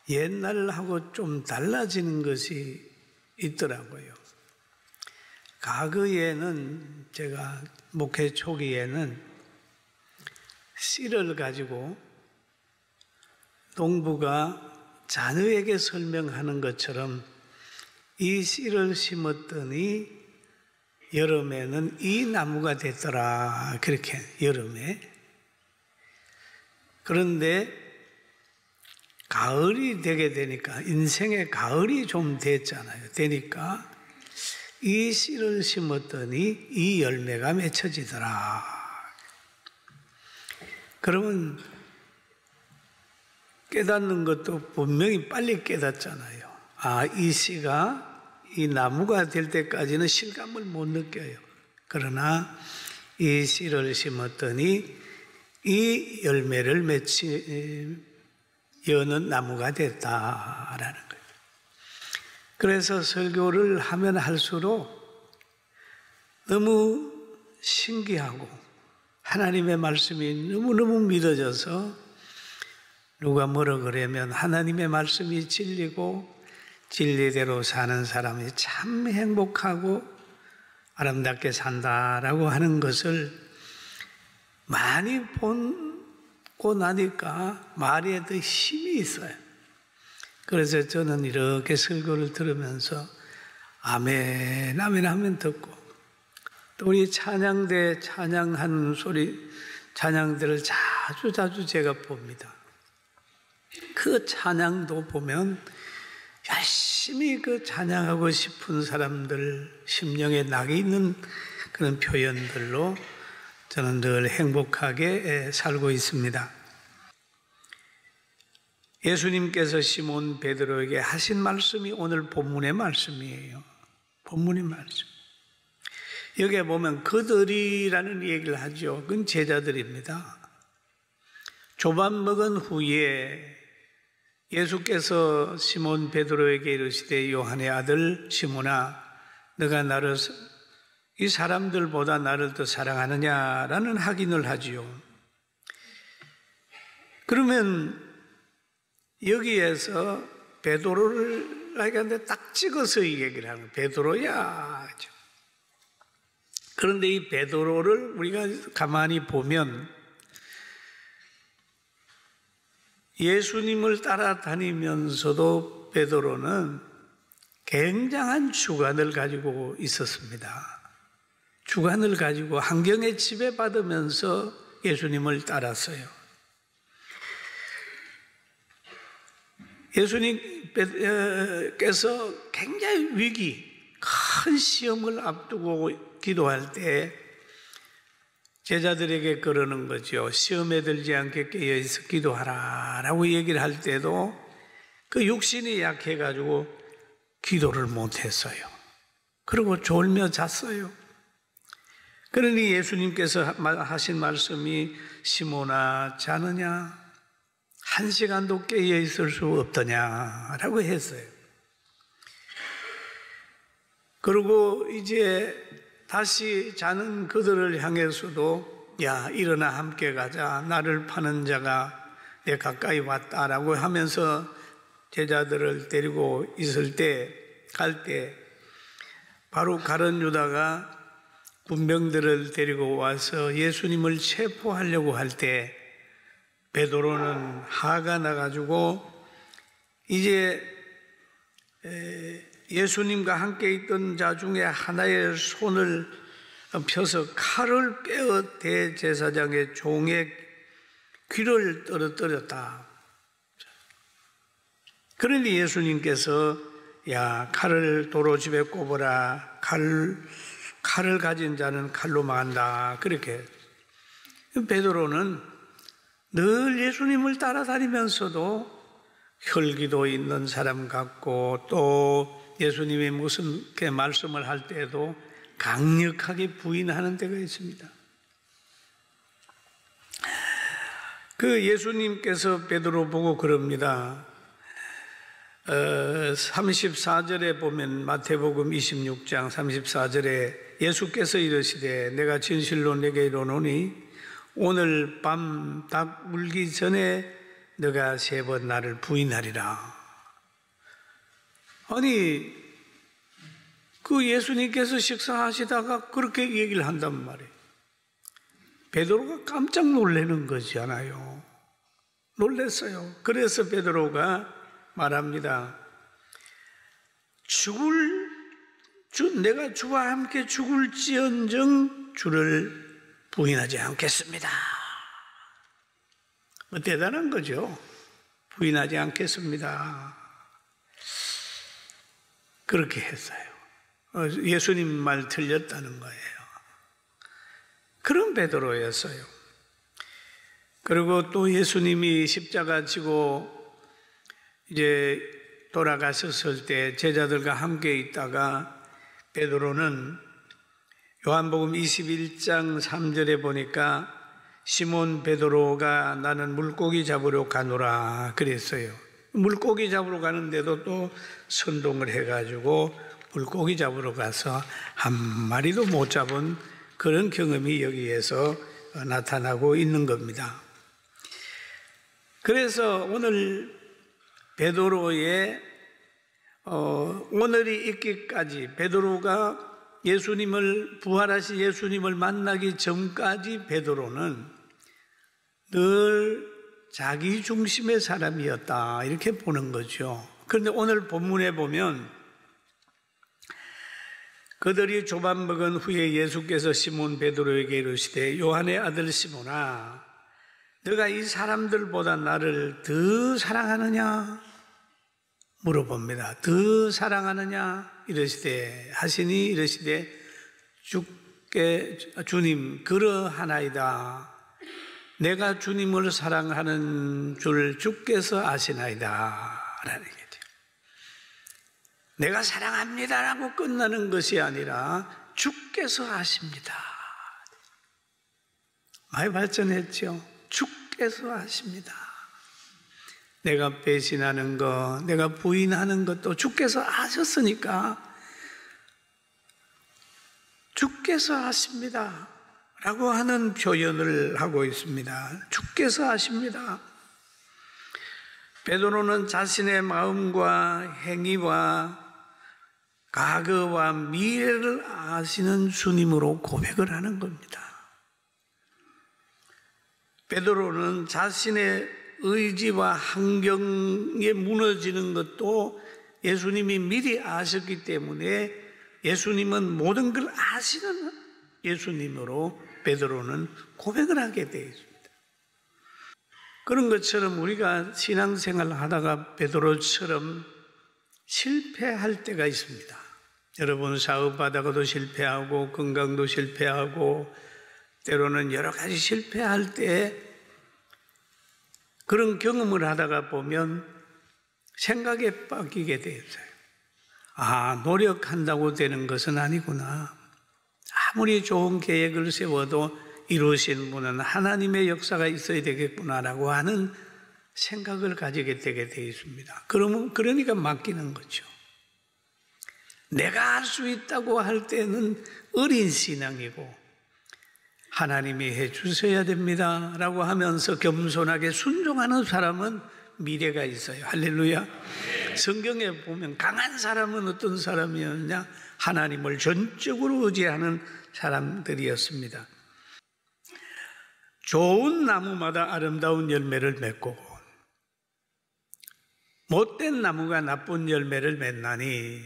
옛날하고 좀 달라지는 것이 있더라고요. 과거에는 제가 목회 초기에는 씨를 가지고 농부가 자녀에게 설명하는 것처럼 이 씨를 심었더니 여름에는 이 나무가 됐더라. 그렇게 여름에. 그런데 가을이 되게 되니까, 인생의 가을이 좀 됐잖아요. 되니까 이 씨를 심었더니 이 열매가 맺혀지더라. 그러면 깨닫는 것도 분명히 빨리 깨닫잖아요. 아, 이 씨가 이 나무가 될 때까지는 실감을 못 느껴요. 그러나 이 씨를 심었더니 이 열매를 여는 나무가 됐다라는 거예요. 그래서 설교를 하면 할수록 너무 신기하고 하나님의 말씀이 너무너무 믿어져서 누가 뭐라 그러면 하나님의 말씀이 진리고 진리대로 사는 사람이 참 행복하고 아름답게 산다라고 하는 것을 많이 보고 나니까 말에 더 힘이 있어요. 그래서 저는 이렇게 설교를 들으면서 아멘, 아멘 하면 듣고, 또 우리 찬양대 찬양하는 소리, 찬양대를 자주 제가 봅니다. 그 찬양도 보면 열심히 그 찬양하고 싶은 사람들 심령에 낙이 있는 그런 표현들로 저는 늘 행복하게 살고 있습니다. 예수님께서 시몬 베드로에게 하신 말씀이 오늘 본문의 말씀이에요. 본문의 말씀. 여기에 보면 그들이라는 얘기를 하죠. 그건 제자들입니다. 조반 먹은 후에 예수께서 시몬 베드로에게 이르시되 요한의 아들 시몬아 너가 나를 이 사람들보다 나를 더 사랑하느냐라는 확인을 하지요. 그러면 여기에서 베드로를 나에게 딱 찍어서 이 얘기를 하는 거예요. 베드로야. 그런데 이 베드로를 우리가 가만히 보면 예수님을 따라다니면서도 베드로는 굉장한 주관을 가지고 있었습니다. 주관을 가지고 환경에 지배받으면서 예수님을 따랐어요. 예수님께서 굉장히 큰 시험을 앞두고 기도할 때 제자들에게 그러는 거죠. 시험에 들지 않게 깨어있어 기도하라 라고 얘기를 할 때도 그 육신이 약해가지고 기도를 못했어요. 그리고 졸며 잤어요. 그러니 예수님께서 하신 말씀이 시몬아 자느냐? 1시간도 깨어있을 수 없더냐라고 했어요. 그리고 이제 다시 자는 그들을 향해서도 야 일어나 함께 가자. 나를 파는 자가 내 가까이 왔다라고 하면서 제자들을 데리고 있을 때 갈 때 바로 가룟 유다가 군병들을 데리고 와서 예수님을 체포하려고 할 때 베드로는 화가 나가지고 이제 예수님과 함께 있던 자 중에 하나의 손을 펴서 칼을 빼어 대제사장의 종의 귀를 떨어뜨렸다. 그러니 예수님께서 야 칼을 도로집에 꼽으라. 칼을 가진 자는 칼로 망한다. 그렇게 베드로는 늘 예수님을 따라다니면서도 혈기도 있는 사람 같고 또 예수님이 무슨 말씀을 할 때에도 강력하게 부인하는 때가 있습니다. 그 예수님께서 베드로 보고 그럽니다. 34절에 보면 마태복음 26장 34절에 예수께서 이르시되 내가 진실로 내게 이르노니 오늘 밤 닭 울기 전에 너가 3번 나를 부인하리라. 아니, 그 예수님께서 식사하시다가 그렇게 얘기를 한단 말이에요. 베드로가 깜짝 놀라는 거잖아요. 놀랐어요. 그래서 베드로가 말합니다. 내가 주와 함께 죽을지언정 주를 부인하지 않겠습니다. 뭐 대단한 거죠. 부인하지 않겠습니다. 그렇게 했어요. 예수님 말 틀렸다는 거예요. 그런 베드로였어요. 그리고 또 예수님이 십자가 지고 이제 돌아가셨을 때 제자들과 함께 있다가 베드로는 요한복음 21장 3절에 보니까 시몬 베드로가 나는 물고기 잡으러 가노라 그랬어요. 물고기 잡으러 가는데도 또 선동을 해가지고 물고기 잡으러 가서 한 마리도 못 잡은 그런 경험이 여기에서 나타나고 있는 겁니다. 그래서 오늘 베드로의 오늘이 있기까지 베드로가 부활하신 예수님을 만나기 전까지 베드로는 늘 자기 중심의 사람이었다 이렇게 보는 거죠. 그런데 오늘 본문에 보면 그들이 조반 먹은 후에 예수께서 시몬 베드로에게 이르시되 요한의 아들 시몬아 너가 이 사람들보다 나를 더 사랑하느냐 물어봅니다. 더 사랑하느냐 하시니 이르시되 주님 그러하나이다. 내가 주님을 사랑하는 줄 주께서 아시나이다 라는 얘기죠. 내가 사랑합니다라고 끝나는 것이 아니라 주께서 아십니다. 많이 발전했죠. 주께서 아십니다. 내가 배신하는 것, 내가 부인하는 것도 주께서 아셨으니까 주께서 아십니다 라고 하는 표현을 하고 있습니다. 주께서 아십니다. 베드로는 자신의 마음과 행위와 과거와 미래를 아시는 주님으로 고백을 하는 겁니다. 베드로는 자신의 의지와 환경에 무너지는 것도 예수님이 미리 아셨기 때문에 예수님은 모든 걸 아시는 예수님으로 베드로는 고백을 하게 되어 있습니다. 그런 것처럼 우리가 신앙생활을 하다가 베드로처럼 실패할 때가 있습니다. 여러분 사업하다가도 실패하고 건강도 실패하고 때로는 여러 가지 실패할 때 그런 경험을 하다가 보면 생각에 빠지게 되었어요. 노력한다고 되는 것은 아니구나. 아무리 좋은 계획을 세워도 이루신 분은 하나님의 역사가 있어야 되겠구나라고 하는 생각을 가지게 되게 되어 있습니다. 그러니까 맡기는 거죠. 내가 할 수 있다고 할 때는 어린 신앙이고 하나님이 해주셔야 됩니다 라고 하면서 겸손하게 순종하는 사람은 미래가 있어요. 할렐루야. 성경에 보면 강한 사람은 어떤 사람이었냐? 하나님을 전적으로 의지하는 사람들이었습니다. 좋은 나무마다 아름다운 열매를 맺고 못된 나무가 나쁜 열매를 맺나니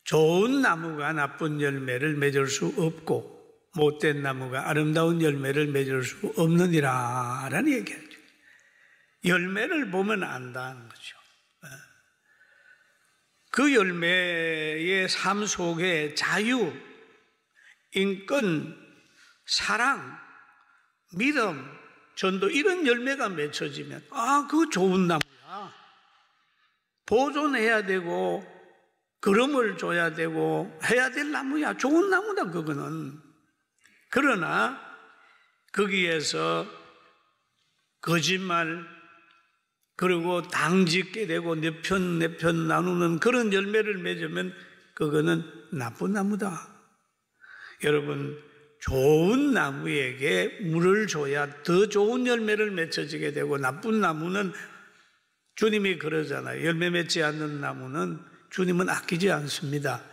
좋은 나무가 나쁜 열매를 맺을 수 없고 못된 나무가 아름다운 열매를 맺을 수 없느니라 라는 얘기하죠. 열매를 보면 안다는 거죠. 그 열매의 삶 속에 자유, 인권, 사랑, 믿음, 전도 이런 열매가 맺혀지면 그거 좋은 나무야. 보존해야 되고 그름을 줘야 되고 해야 될 나무야. 좋은 나무다 그거는. 그러나 거기에서 거짓말 그리고 당짓게 되고 내 편 나누는 그런 열매를 맺으면 그거는 나쁜 나무다. 여러분 좋은 나무에게 물을 줘야 더 좋은 열매를 맺어지게 되고, 나쁜 나무는 주님이 그러잖아요. 열매 맺지 않는 나무는 주님은 아끼지 않습니다.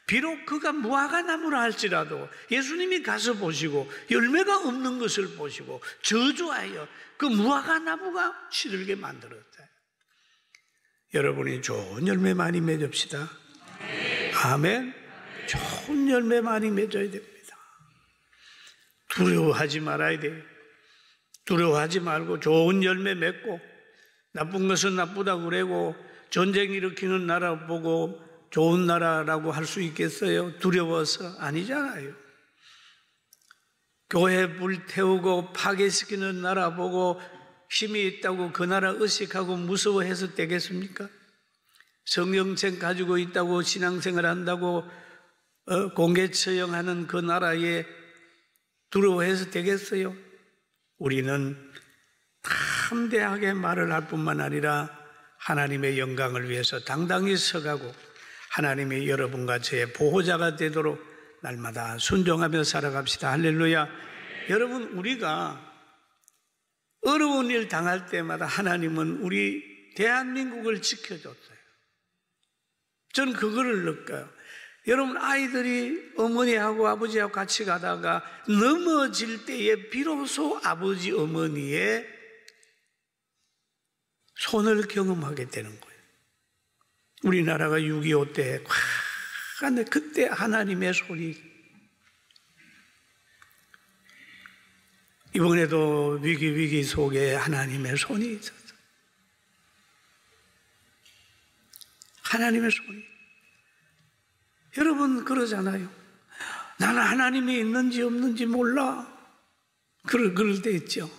비록 그가 무화과 나무라 할지라도 예수님이 가서 보시고 열매가 없는 것을 보시고 저주하여 그 무화과 나무가 시들게 만들었어요. 여러분이 좋은 열매 많이 맺읍시다. 아멘. 좋은 열매 많이 맺어야 됩니다. 두려워하지 말아야 돼요. 두려워하지 말고 좋은 열매 맺고, 나쁜 것은 나쁘다고 그러고 전쟁 일으키는 나라 보고 좋은 나라라고 할 수 있겠어요? 두려워서? 아니잖아요. 교회 불태우고 파괴시키는 나라 보고 힘이 있다고 그 나라 의식하고 무서워해서 되겠습니까? 성경책 가지고 있다고 신앙생활 한다고 공개 처형하는 그 나라에 두려워해서 되겠어요? 우리는 담대하게 말을 할 뿐만 아니라 하나님의 영광을 위해서 당당히 서가고 하나님이 여러분과 저의 보호자가 되도록 날마다 순종하며 살아갑시다. 할렐루야. 여러분, 우리가 어려운 일 당할 때마다 하나님은 우리 대한민국을 지켜줬어요. 저는 그거를 느껴요. 여러분, 아이들이 어머니하고 아버지하고 같이 가다가 넘어질 때에 비로소 아버지 어머니의 손을 경험하게 되는 거예요. 우리나라가 6.25 때 근데 그때 하나님의 손이, 이번에도 위기 속에 하나님의 손이 있었어요. 하나님의 손이. 여러분 그러잖아요. 나는 하나님이 있는지 없는지 몰라. 그럴 때 있죠.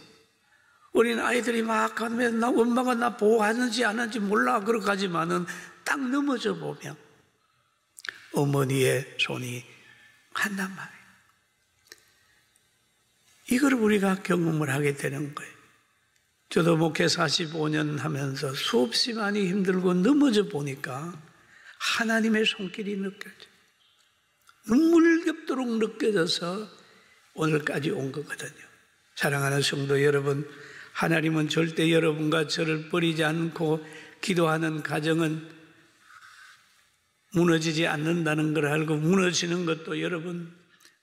어린 아이들이 막 가면 엄마가 나 보호하는지 안 하는지 몰라. 그러가지만은 딱 넘어져 보면 어머니의 손이 한단 말이에요. 이걸 우리가 경험을 하게 되는 거예요. 저도 목회 45년 하면서 수없이 많이 힘들고 넘어져 보니까 하나님의 손길이 느껴져요. 눈물겹도록 느껴져서 오늘까지 온 거거든요. 사랑하는 성도 여러분, 하나님은 절대 여러분과 저를 버리지 않고 기도하는 가정은 무너지지 않는다는 걸 알고, 무너지는 것도 여러분,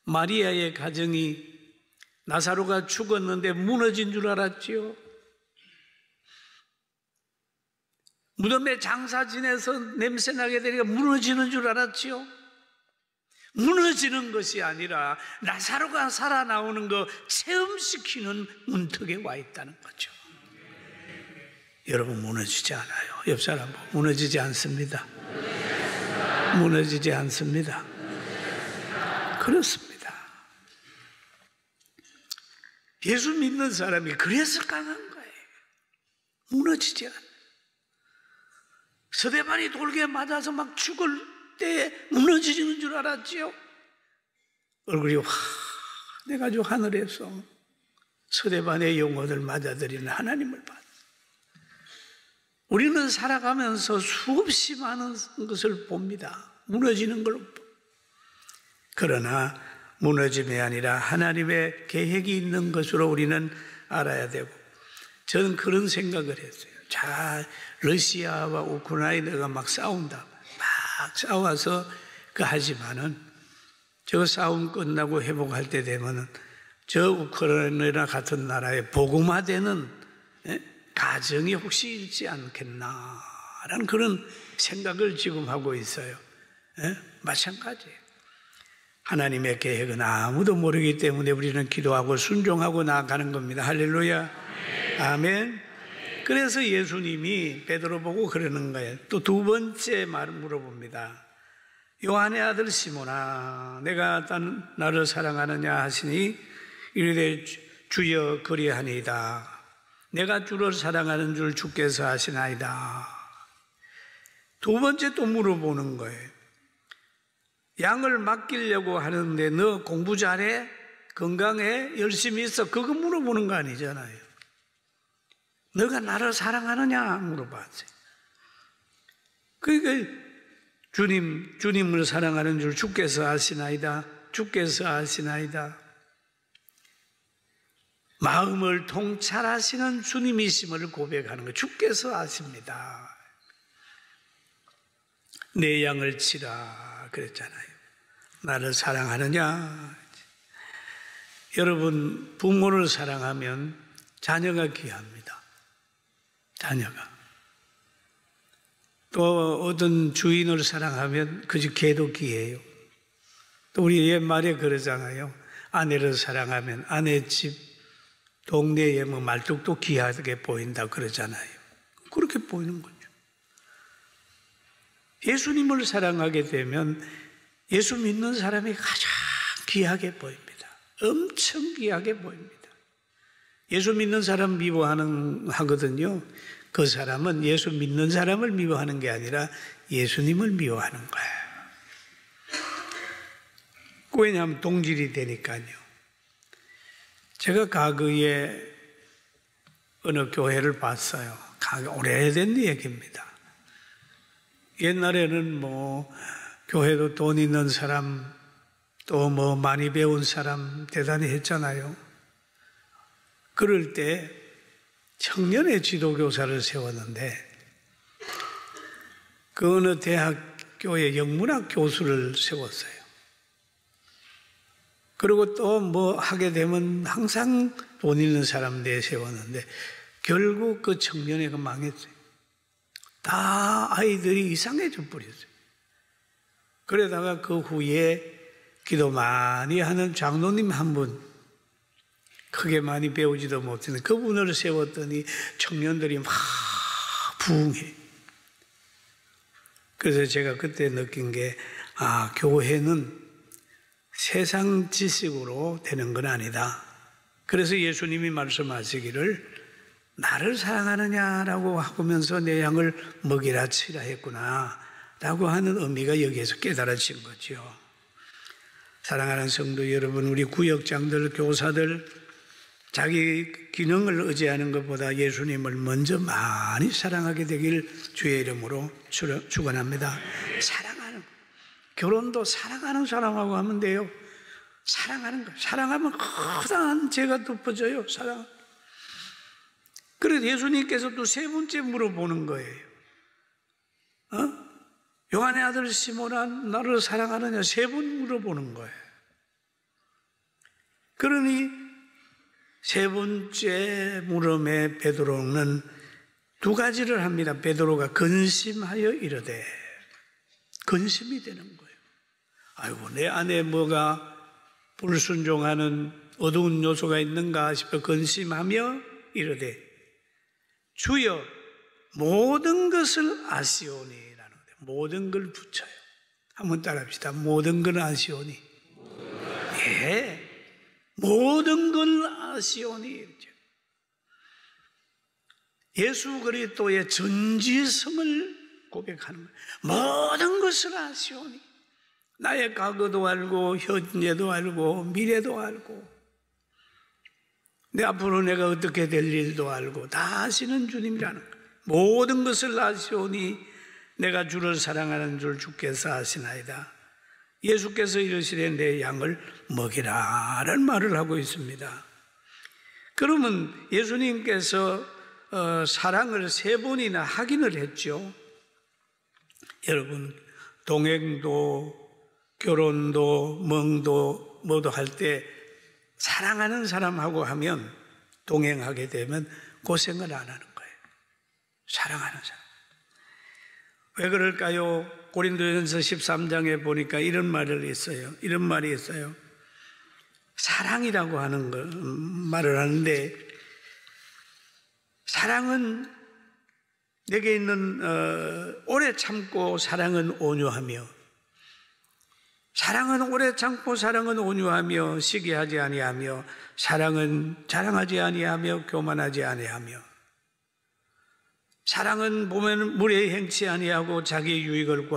마리아의 가정이 나사로가 죽었는데 무너진 줄 알았지요. 무덤에 장사 지내서 냄새나게 되니까 무너지는 줄 알았지요. 무너지는 것이 아니라 나사로가 살아나오는 거 체험시키는 문턱에 와 있다는 거죠. 여러분, 무너지지 않아요. 옆 사람 무너지지 않습니다. 무너지지 않습니다. 그렇습니다. 예수 믿는 사람이 그래서 강한 거예요. 무너지지 않아요. 서대반이 돌게 맞아서 막 죽을 때 무너지는 줄 알았지요. 얼굴이 내가지고 하늘에서 서대반의 영혼을 맞아들이는 하나님을 봤어요. 우리는 살아가면서 수없이 많은 것을 봅니다. 무너지는 걸. 그러나 무너짐이 아니라 하나님의 계획이 있는 것으로 우리는 알아야 되고, 저는 그런 생각을 했어요. 자, 러시아와 우크라이나가 막 싸운다. 막 싸워서 하지만은 저 싸움 끝나고 회복할 때 되면은 저 우크라이나 같은 나라에 복음화되는 가정이 혹시 있지 않겠나라는 그런 생각을 지금 하고 있어요. 마찬가지예요. 하나님의 계획은 아무도 모르기 때문에 우리는 기도하고 순종하고 나아가는 겁니다. 할렐루야. 아멘. 그래서 예수님이 베드로 보고 그러는 거예요. 또 두 번째 말을 물어봅니다. 요한의 아들 시몬아, 내가 나를 사랑하느냐 하시니 이르되 주여 그리하니이다. 내가 주를 사랑하는 줄 주께서 아시나이다. 두 번째 또 물어보는 거예요. 양을 맡기려고 하는데 너 공부 잘해? 건강해? 열심히 있어? 그거 물어보는 거 아니잖아요. 너가 나를 사랑하느냐 물어봤어요. 그러니까 주님을 사랑하는 줄 주께서 아시나이다. 주께서 아시나이다. 마음을 통찰하시는 주님이심을 고백하는 거예요. 주께서 아십니다. 내 양을 치라 그랬잖아요. 나를 사랑하느냐? 여러분, 부모를 사랑하면 자녀가 귀합니다. 자녀가. 또 어떤 주인을 사랑하면 그 집 개도 귀해요. 또 우리 옛말에 그러잖아요. 아내를 사랑하면 아내 집 동네에 뭐 말뚝도 귀하게 보인다 그러잖아요. 그렇게 보이는 거죠. 예수님을 사랑하게 되면 예수 믿는 사람이 가장 귀하게 보입니다. 엄청 귀하게 보입니다. 예수 믿는 사람 미워하거든요. 그 사람은 예수 믿는 사람을 미워하는 게 아니라 예수님을 미워하는 거예요. 왜냐하면 동질이 되니까요. 제가 과거에 어느 교회를 봤어요. 오래된 얘기입니다. 옛날에는 뭐 교회도 돈 있는 사람, 또 뭐 많이 배운 사람 대단히 했잖아요. 그럴 때 청년의 지도교사를 세웠는데 그 어느 대학교의 영문학 교수를 세웠어요. 그리고 또 뭐 하게 되면 항상 돈 있는 사람 내세웠는데 결국 그 청년회가 망했어요. 다 아이들이 이상해져 버렸어요. 그러다가 그 후에 기도 많이 하는 장로님 한 분, 크게 많이 배우지도 못했는데 그분을 세웠더니 청년들이 막 부흥해. 그래서 제가 그때 느낀 게, 교회는 세상 지식으로 되는 건 아니다. 그래서 예수님이 말씀하시기를 나를 사랑하느냐라고 하면서 내 양을 먹이라 치라 했구나 라고 하는 의미가 여기에서 깨달아진 거죠. 사랑하는 성도 여러분, 우리 구역장들, 교사들 자기 기능을 의지하는 것보다 예수님을 먼저 많이 사랑하게 되길 주의 이름으로 축원합니다. 사랑하는, 결혼도 사랑하는 사람하고 하면 돼요. 사랑하는 거. 사랑하면 커다란 죄가 덮어져요. 사랑. 그래서 예수님께서 또 세 번째 물어보는 거예요. 요한의 아들 시몬아, 나를 사랑하느냐? 세 번 물어보는 거예요. 그러니 세 번째 물음에 베드로는 두 가지를 합니다. 베드로가 근심하여 이르되, 근심이 되는 거예요. 아이고, 내 안에 뭐가 불순종하는 어두운 요소가 있는가 싶어 근심하며 이르되, 주여 모든 것을 아시오니라는 거예요. 모든 걸 붙여요. 한번 따라합시다. 모든 걸 아시오니. 예, 모든 걸 아시오니. 예수 그리스도의 전지성을 고백하는 거예요. 모든 것을 아시오니. 나의 과거도 알고 현재도 알고 미래도 알고 내 앞으로 내가 어떻게 될 일도 알고 다 아시는 주님이라는 거예요. 모든 것을 아시오니 내가 주를 사랑하는 줄 주께서 아시나이다. 예수께서 이르시되 내 양을 먹이라라는 말을 하고 있습니다. 그러면 예수님께서 사랑을 세 번이나 확인을 했죠. 여러분, 동행도 결혼도 멍도 뭐도 할 때 사랑하는 사람하고 하면 동행하게 되면 고생을 안 하는 거예요. 사랑하는 사람. 왜 그럴까요? 고린도전서 13장에 보니까 이런 말이 있어요. 이런 말이 있어요. 사랑이라고 하는 걸 말을 하는데, 사랑은 내게 있는 오래 참고 사랑은 온유하며, 사랑은 오래 참고 사랑은 온유하며 시기하지 아니하며 사랑은 자랑하지 아니하며 교만하지 아니하며 사랑은 보면 물에 행치 아니하고 자기 유익을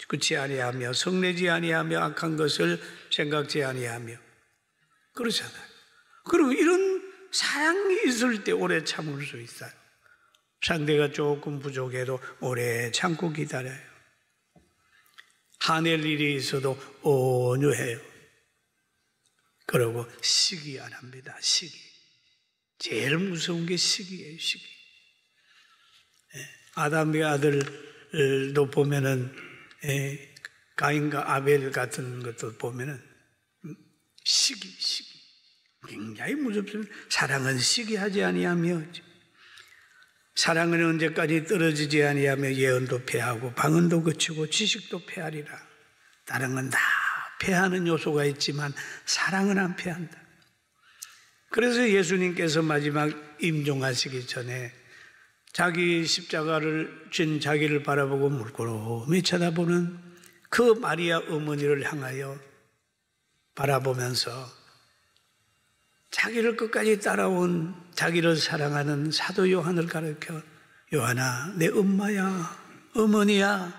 구치 아니하며 성내지 아니하며 악한 것을 생각지 아니하며 그러잖아요. 그리고 이런 사랑이 있을 때 오래 참을 수 있어요. 상대가 조금 부족해도 오래 참고 기다려요. 화낼 일이 있어도 온유해요. 그리고 시기 안 합니다. 시기. 제일 무서운 게 시기예요, 시기. 아담의 아들도 보면은, 가인과 아벨 같은 것도 보면은, 시기. 굉장히 무섭습니다. 사랑은 시기하지 아니하며, 사랑은 언제까지 떨어지지 아니하며 예언도 패하고 방언도 그치고 지식도 패하리라. 다른 건 다 패하는 요소가 있지만 사랑은 안 패한다. 그래서 예수님께서 마지막 임종하시기 전에 자기 십자가를 진 자기를 바라보고 물끄러미 쳐다보는 그 마리아 어머니를 향하여 바라보면서 자기를 끝까지 따라온 자기를 사랑하는 사도 요한을 가르쳐 요한아 내 엄마야 어머니야.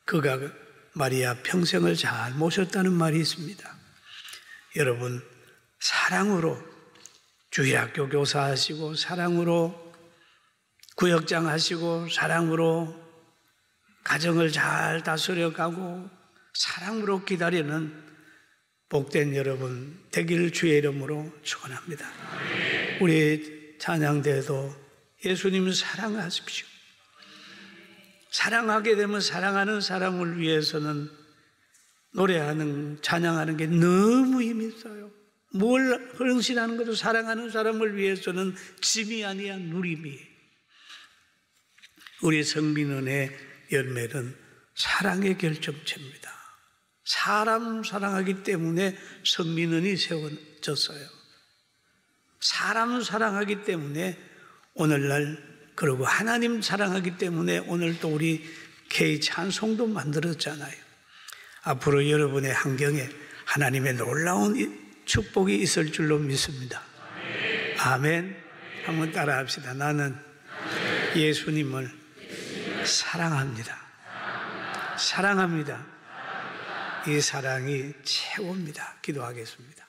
그가 마리아 평생을 잘 모셨다는 말이 있습니다. 여러분 사랑으로 주일학교 교사하시고 사랑으로 구역장 하시고 사랑으로 가정을 잘 다스려가고 사랑으로 기다리는 복된 여러분 되길 주의 이름으로 축원합니다. 우리 찬양대도 예수님을 사랑하십시오. 사랑하게 되면 사랑하는 사람을 위해서는 노래하는 찬양하는 게 너무 힘이 있어요. 뭘 헌신하는 것도 사랑하는 사람을 위해서는 짐이 아니야 누림이. 우리 성민은의 열매는 사랑의 결정체입니다. 사람 사랑하기 때문에 성민은이 세워졌어요. 사람 사랑하기 때문에 오늘날 그리고 하나님 사랑하기 때문에 오늘 또 우리 K 찬송도 만들었잖아요. 앞으로 여러분의 환경에 하나님의 놀라운 축복이 있을 줄로 믿습니다. 아멘. 한번 따라 합시다. 나는 예수님을 사랑합니다. 사랑합니다. 이 사랑이 최고입니다. 기도하겠습니다.